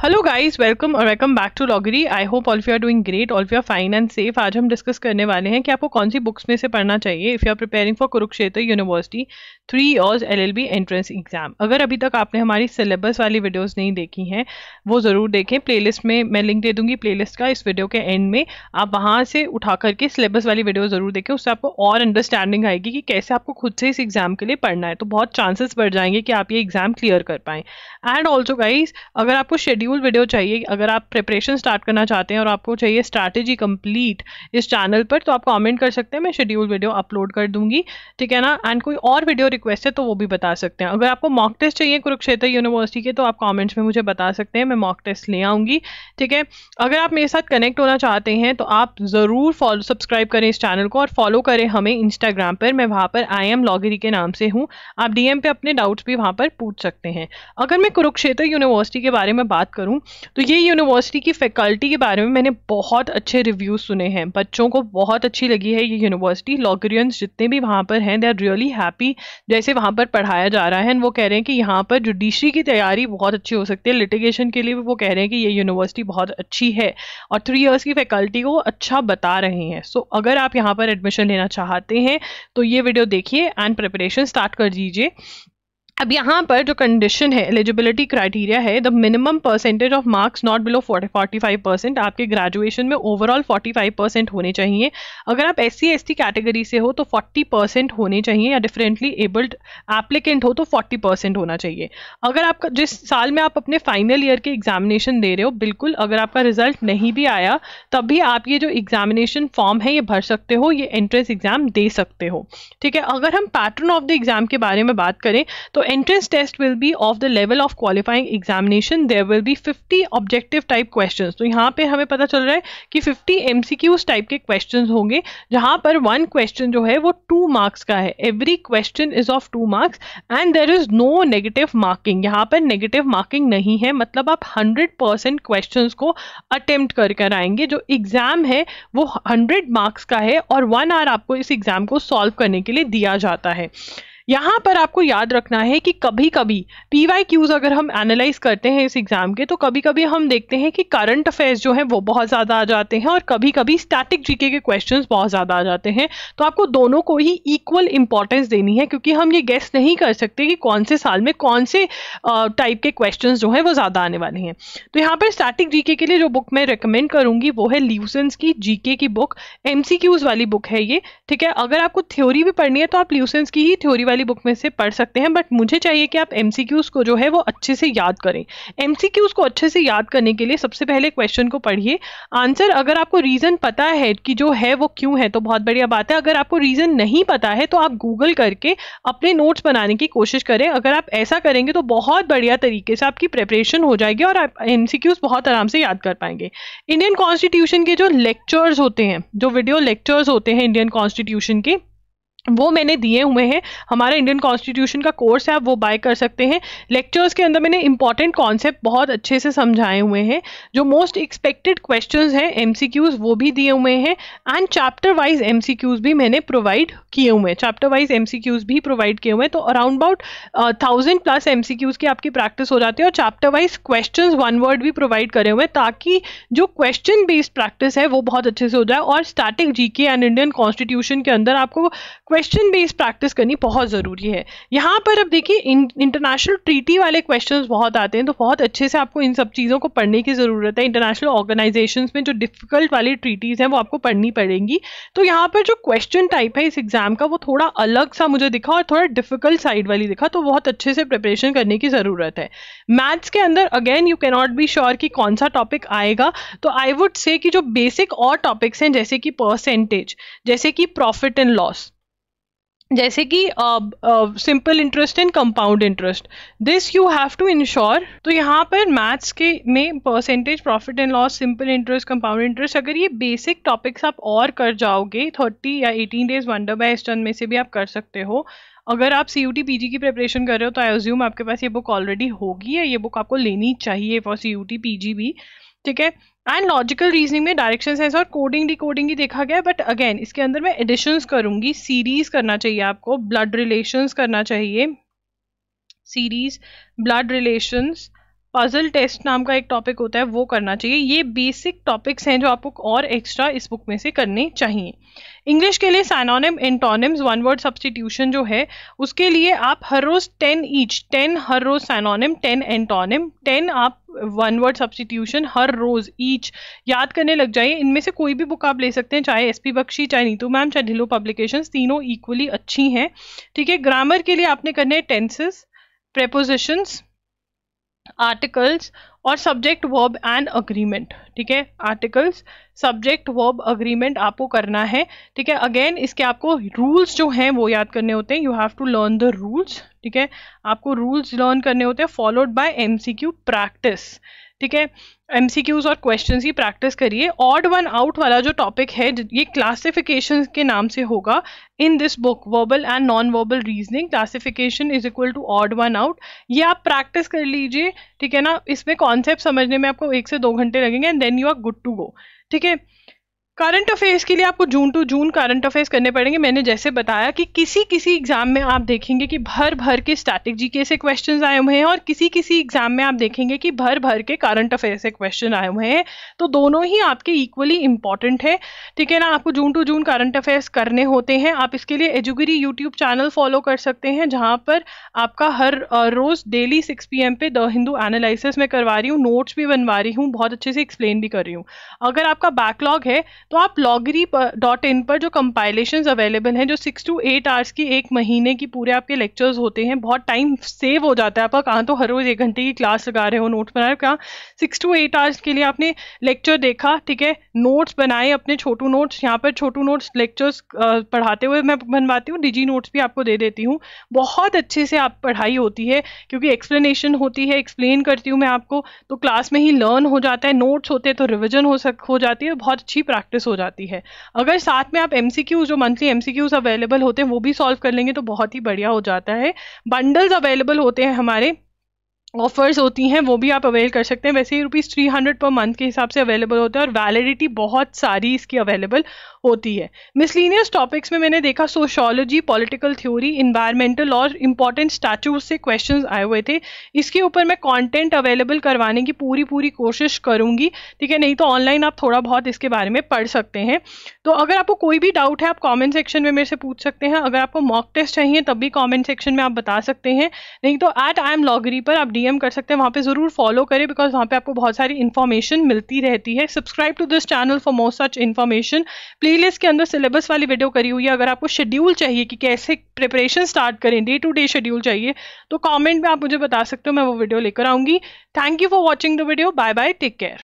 Hello guys, welcome back to Logry. I hope all of you are doing great, all of you are fine and safe. आज हम discuss करने वाले हैं कि आपको कौन सी बुक्स में से पढ़ना चाहिए if you are preparing for Kurukshetra university 3 years LLB entrance exam. अगर अभी तक आपने हमारी सिलेबस वाली वीडियोस नहीं देखी हैं वो ज़रूर देखें। प्लेलिस्ट में मैं लिंक दे दूंगी प्लेलिस्ट का इस वीडियो के एंड में, आप वहाँ से उठा करके सिलेबस वाली वीडियो ज़रूर देखें। उससे आपको और अंडरस्टैंडिंग आएगी कि कैसे आपको खुद से इस एग्जाम के लिए पढ़ना है, तो बहुत चांसेस बढ़ जाएंगे कि आप ये एग्जाम क्लियर कर पाएँ। एंड ऑल्सो गाइज, अगर आपको शेड्यूल वीडियो चाहिए, अगर आप प्रिपरेशन स्टार्ट करना चाहते हैं और आपको चाहिए स्ट्रैटेजी कंप्लीट इस चैनल पर, तो आप कमेंट कर सकते हैं, मैं शेड्यूल वीडियो अपलोड कर दूंगी, ठीक है ना। एंड कोई और वीडियो रिक्वेस्ट है तो वो भी बता सकते हैं। अगर आपको मॉक टेस्ट चाहिए कुरुक्षेत्र यूनिवर्सिटी के तो आप कमेंट्स में मुझे बता सकते हैं, मैं मॉक टेस्ट ले आऊंगी, ठीक है। अगर आप मेरे साथ कनेक्ट होना चाहते हैं तो आप ज़रूर सब्सक्राइब करें इस चैनल को और फॉलो करें हमें इंस्टाग्राम पर। मैं वहाँ पर IM लॉगरी के नाम से हूँ, आप DM पे अपने डाउट्स भी वहाँ पर पूछ सकते हैं। अगर मैं कुरुक्षेत्र यूनिवर्सिटी के बारे में बात करूँ तो ये यूनिवर्सिटी की फैकल्टी के बारे में मैंने बहुत अच्छे रिव्यूज सुने हैं, बच्चों को बहुत अच्छी लगी है ये यूनिवर्सिटी। लॉगरियंस जितने भी वहाँ पर हैं दे आर रियली हैप्पी जैसे वहाँ पर पढ़ाया जा रहा है। वो कह रहे हैं कि यहाँ पर जुडिशरी की तैयारी बहुत अच्छी हो सकती है, लिटिगेशन के लिए भी वो कह रहे हैं कि ये यूनिवर्सिटी बहुत अच्छी है और 3 इयर्स की फैकल्टी को अच्छा बता रहे हैं। सो अगर आप यहाँ पर एडमिशन लेना चाहते हैं तो ये वीडियो देखिए एंड प्रिपरेशन स्टार्ट कर दीजिए। अब यहाँ पर जो कंडीशन है, एलिजिबिलिटी क्राइटेरिया है, the minimum percentage of marks not below 45%। आपके ग्रेजुएशन में ओवरऑल 45% होने चाहिए। अगर आप SC ST कैटेगरी से हो तो 40% होने चाहिए, या डिफरेंटली एबल्ड एप्लीकेंट हो तो 40% होना चाहिए। अगर आपका जिस साल में आप अपने फाइनल ईयर के एग्जामिनेशन दे रहे हो, बिल्कुल अगर आपका रिजल्ट नहीं भी आया तब भी आप ये जो एग्जामिनेशन फॉर्म है ये भर सकते हो, ये एंट्रेंस एग्जाम दे सकते हो, ठीक है। अगर हम पैटर्न ऑफ द एग्जाम के बारे में बात करें तो entrance test will be of the level of qualifying examination. There will be 50 objective type questions. तो यहाँ पे हमें पता चल रहा है कि 50 MCQs टाइप के questions होंगे, जहाँ पर 1 question जो है वो 2 marks का है। Every question is of 2 marks and there is no negative marking. यहाँ पर negative marking नहीं है, मतलब आप 100% questions को attempt कर आएंगे। जो एग्जाम है वो 100 marks का है और 1 hour आपको इस एग्जाम को सॉल्व करने के लिए दिया जाता है। यहाँ पर आपको याद रखना है कि कभी कभी PYQs अगर हम एनालाइज करते हैं इस एग्जाम के तो कभी कभी हम देखते हैं कि करंट अफेयर्स जो हैं वो बहुत ज़्यादा आ जाते हैं और कभी कभी स्टैटिक GK के क्वेश्चंस बहुत ज़्यादा आ जाते हैं। तो आपको दोनों को ही इक्वल इंपॉर्टेंस देनी है, क्योंकि हम ये गेस नहीं कर सकते कि कौन से साल में कौन से टाइप के क्वेश्चन जो हैं वो ज़्यादा आने वाले हैं। तो यहाँ पर स्टैटिक GK के लिए जो बुक मैं रिकमेंड करूँगी वो है ल्यूसेंस की GK की बुक, MCQs वाली बुक है ये, ठीक है। अगर आपको थ्योरी भी पढ़नी है तो आप ल्यूसेंस की ही थ्योरी वाली बुक में से पढ़ सकते हैं, बट मुझे चाहिए कि आप MCQs को जो है वो अच्छे से याद करें। MCQs को अच्छे से याद करने के लिए सबसे पहले क्वेश्चन को पढ़िए, आंसर अगर आपको रीजन पता है कि जो है वो क्यों है तो बहुत बढ़िया बात है। अगर आपको रीजन नहीं पता है तो आप गूगल करके अपने नोट्स बनाने की कोशिश करें। अगर आप ऐसा करेंगे तो बहुत बढ़िया तरीके से आपकी प्रिपरेशन हो जाएगी और आप MCQs बहुत आराम से याद कर पाएंगे। इंडियन कॉन्स्टिट्यूशन के जो लेक्चर्स होते हैं, जो वीडियो लेक्चर्स होते हैं इंडियन कॉन्स्टिट्यूशन के, वो मैंने दिए हुए हैं। हमारा इंडियन कॉन्स्टिट्यूशन का कोर्स है, आप वो बाय कर सकते हैं। लेक्चर्स के अंदर मैंने इंपॉर्टेंट कॉन्सेप्ट बहुत अच्छे से समझाए हुए हैं। जो मोस्ट एक्सपेक्टेड क्वेश्चंस हैं MCQs वो भी दिए हुए हैं एंड चैप्टर वाइज MCQs भी मैंने प्रोवाइड किए हुए हैं। चैप्टर वाइज MCQs भी प्रोवाइड किए हुए हैं, तो अराउंड अबाउट 1000+ MCQs की आपकी प्रैक्टिस हो जाती है। और चैप्टर वाइज क्वेश्चंस 1 वर्ड भी प्रोवाइड करे हुए हैं ताकि जो क्वेश्चन बेस्ड प्रैक्टिस है वो बहुत अच्छे से हो जाए। और static GK and Indian constitution के अंदर आपको क्वेश्चन बेस्ड प्रैक्टिस करनी बहुत ज़रूरी है। यहाँ पर अब देखिए इंटरनेशनल ट्रीटी वाले क्वेश्चंस बहुत आते हैं, तो बहुत अच्छे से आपको इन सब चीज़ों को पढ़ने की ज़रूरत है। इंटरनेशनल ऑर्गेनाइजेशंस में जो डिफिकल्ट वाली ट्रीटीज़ हैं वो आपको पढ़नी पड़ेंगी। तो यहाँ पर जो क्वेश्चन टाइप है इस एग्जाम का वो थोड़ा अलग सा मुझे दिखा और थोड़ा डिफिकल्ट साइड वाली दिखा, तो बहुत अच्छे से प्रिपरेशन करने की ज़रूरत है। मैथ्स के अंदर again you can not be sure कि कौन सा टॉपिक आएगा, तो आई वुड से कि जो बेसिक और टॉपिक्स हैं जैसे कि परसेंटेज, जैसे कि प्रॉफिट एंड लॉस, जैसे कि simple interest and compound interest, this you have to ensure. तो यहाँ पर मैथ्स के में percentage, profit and loss, simple interest, compound interest, अगर ये बेसिक टॉपिक्स आप और कर जाओगे 30 या 18 डेज वंडर बाय स्टन में से भी आप कर सकते हो। अगर आप CUT PG की प्रिपरेशन कर रहे हो तो आई अज्यूम आपके पास ये बुक ऑलरेडी होगी, या ये बुक आपको लेनी चाहिए फॉर CUT PG भी, ठीक है। एंड लॉजिकल रीजनिंग में डायरेक्शन सेंस और कोडिंग डिकोडिंग ही देखा गया, बट अगेन इसके अंदर मैं एडिशंस करूंगी। सीरीज करना चाहिए आपको, ब्लड रिलेशंस करना चाहिए, series, blood relations, puzzle test नाम का एक टॉपिक होता है, वो करना चाहिए। ये बेसिक टॉपिक्स हैं जो आपको और एक्स्ट्रा इस बुक में से करने चाहिए। इंग्लिश के लिए synonym, antonyms, one word substitution जो है उसके लिए आप हर रोज 10 हर रोज साइनोनिम, 10 एंटोनिम, 10 आप वन वर्ड सब्स्टिट्यूशन हर रोज ईच याद करने लग जाइए। इनमें से कोई भी बुक आप ले सकते हैं, चाहे एसपी बख्शी, चाहे नीतू मैम, चाहे ढिल्लो पब्लिकेशंस, तीनों इक्वली अच्छी हैं। ठीक है। ग्रामर के लिए आपने करने हैं टेंसेस, प्रेपोजिशंस, आर्टिकल्स और सब्जेक्ट वर्ब एंड अग्रीमेंट। ठीक है। आर्टिकल्स, सब्जेक्ट वर्ब अग्रीमेंट आपको करना है। ठीक है। अगेन इसके आपको रूल्स जो हैं वो याद करने होते हैं। You have to learn the rules. ठीक है। आपको रूल्स लर्न करने होते हैं, फॉलोड बाय एमसीक्यू प्रैक्टिस। ठीक है। एमसीक्यूज और क्वेश्चंस की प्रैक्टिस करिए। ऑड वन आउट वाला जो टॉपिक है ये क्लासिफिकेशन के नाम से होगा in this book, verbal and non verbal reasoning, classification is equal to odd one out. ये आप प्रैक्टिस कर लीजिए। ठीक है ना। इसमें कॉन्सेप्ट समझने में आपको 1 से 2 घंटे लगेंगे and then you are good to go. ठीक है। करंट अफेयर्स के लिए आपको June to June current affairs करने पड़ेंगे। मैंने जैसे बताया कि किसी एग्जाम में आप देखेंगे कि भर भर के स्टैटिक जीके से क्वेश्चंस आए हुए हैं और किसी एग्जाम में आप देखेंगे कि भर भर के करंट अफेयर से क्वेश्चन आए हुए हैं। तो दोनों ही आपके इक्वली इंपॉर्टेंट है। ठीक है ना। आपको June to June current affairs करने होते हैं। आप इसके लिए एजुगिरी यूट्यूब चैनल फॉलो कर सकते हैं, जहाँ पर आपका हर रोज डेली 6 PM पे द हिंदू एनालिसिस में करवा रही हूँ, नोट्स भी बनवा रही हूँ, बहुत अच्छे से एक्सप्लेन भी कर रही हूँ। अगर आपका बैकलॉग है तो आप loggery.in पर जो कंपाइलेशंस अवेलेबल हैं, जो 6 to 8 आवर्स की एक महीने की पूरे आपके लेक्चर्स होते हैं, बहुत टाइम सेव हो जाता है आपका। कहाँ तो हर रोज 1 घंटे की क्लास लगा रहे हो, नोट्स बना रहे हो, कहाँ 6 to 8 आवर्स के लिए आपने लेक्चर देखा। ठीक है। नोट्स बनाए अपने, छोटू नोट्स, यहाँ पर छोटू नोट्स लेक्चर्स पढ़ाते हुए मैं बनवाती हूँ, डिजी नोट्स भी आपको दे देती हूँ। बहुत अच्छे से आप पढ़ाई होती है क्योंकि एक्सप्लेनेशन होती है, एक्सप्लेन करती हूँ मैं आपको, तो क्लास में ही लर्न हो जाता है। नोट्स होते हैं तो रिविजन हो जाती है, बहुत अच्छी प्रैक्टिस हो जाती है। अगर साथ में आप एमसीक्यूज, जो मंथली एमसीक्यूज अवेलेबल होते हैं वो भी सॉल्व कर लेंगे तो बहुत ही बढ़िया हो जाता है। बंडल्स अवेलेबल होते हैं, हमारे ऑफर्स होती हैं, वो भी आप अवेल कर सकते हैं। वैसे ही ₹300 पर मंथ के हिसाब से अवेलेबल होता है और वैलिडिटी बहुत सारी इसकी अवेलेबल होती है। मिसलीनियस टॉपिक्स में मैंने देखा सोशियोलॉजी, पॉलिटिकल थ्योरी, इन्वायरमेंटल और इंपॉर्टेंट स्टैट्यूट्स से क्वेश्चंस आए हुए थे। इसके ऊपर मैं कंटेंट अवेलेबल करवाने की पूरी कोशिश करूंगी। ठीक है। नहीं तो ऑनलाइन आप थोड़ा बहुत इसके बारे में पढ़ सकते हैं। तो अगर आपको कोई भी डाउट है आप कॉमेंट सेक्शन में मेरे से पूछ सकते हैं। अगर आपको मॉक टेस्ट चाहिए तब भी कॉमेंट सेक्शन में आप बता सकते हैं। नहीं तो @IamLoggery पर आप DM कर सकते हैं, वहाँ पे जरूर फॉलो करें बिकॉज वहाँ पे आपको बहुत सारी इन्फॉर्मेशन मिलती रहती है। Subscribe to this channel for more such information. Playlist के अंदर सिलेबस वाली वीडियो करी हुई है। अगर आपको शेड्यूल चाहिए कि कैसे प्रिपरेशन स्टार्ट करें, डे टू डे शेड्यूल चाहिए, तो कमेंट में आप मुझे बता सकते हो, मैं वो वीडियो लेकर आऊंगी। Thank you for watching the video. Bye bye, take care.